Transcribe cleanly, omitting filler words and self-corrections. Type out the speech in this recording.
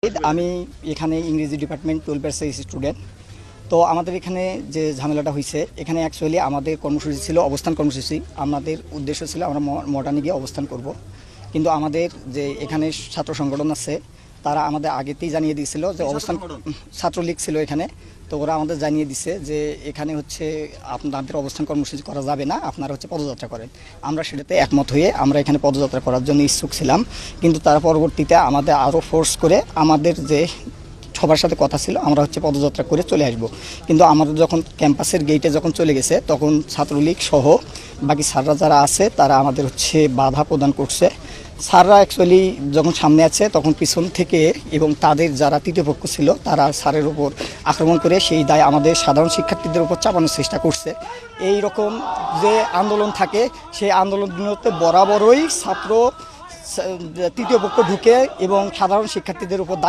আমি এখানে ইংরেজি ডিপার্টমেন্ট 12 ব্যাচের স্টুডেন্ট। তো আমাদের এখানে যে ঝামেলাটা হয়েছে, এখানে অ্যাকচুয়ালি আমাদের কর্মসূচি ছিল অবস্থান কর্মসূচি। আমাদের উদ্দেশ্য ছিল আমরা মডার্নে গিয়ে অবস্থান করব, কিন্তু আমাদের যে এখানে ছাত্র সংগঠন আছে তারা আমাদের আগেতেই জানিয়ে দিয়েছিল যে অবস্থান, ছাত্রলীগ ছিল এখানে। তো ওরা আমাদের জানিয়ে দিছে যে এখানে হচ্ছে আপনাদের অবস্থান কর্মসূচি করা যাবে না, আপনারা হচ্ছে পদযাত্রা করেন। আমরা সেটাতে একমত হয়ে আমরা এখানে পদযাত্রা করার জন্য ইচ্ছুক ছিলাম, কিন্তু তারা পরবর্তীতে আমাদের আরও ফোর্স করে আমাদের যে সবার সাথে কথা ছিল আমরা হচ্ছে পদযাত্রা করে চলে আসব। কিন্তু আমাদের যখন ক্যাম্পাসের গেটে যখন চলে গেছে তখন ছাত্রলীগ সহ বাকি স্যাররা যারা আছে তারা আমাদের হচ্ছে বাধা প্রদান করছে। স্যাররা অ্যাকচুয়ালি যখন সামনে আছে তখন পিছন থেকে এবং তাদের যারা তৃতীয় পক্ষ ছিল তারা স্যারের উপর আক্রমণ করে সেই দায় আমাদের সাধারণ শিক্ষার্থীদের উপর চাপানোর চেষ্টা করছে। এই রকম যে আন্দোলন থাকে সেই আন্দোলনগুলোতে বরাবরই তৃতীয় পক্ষ ঢুকে এবং সাধারণ শিক্ষার্থীদের উপর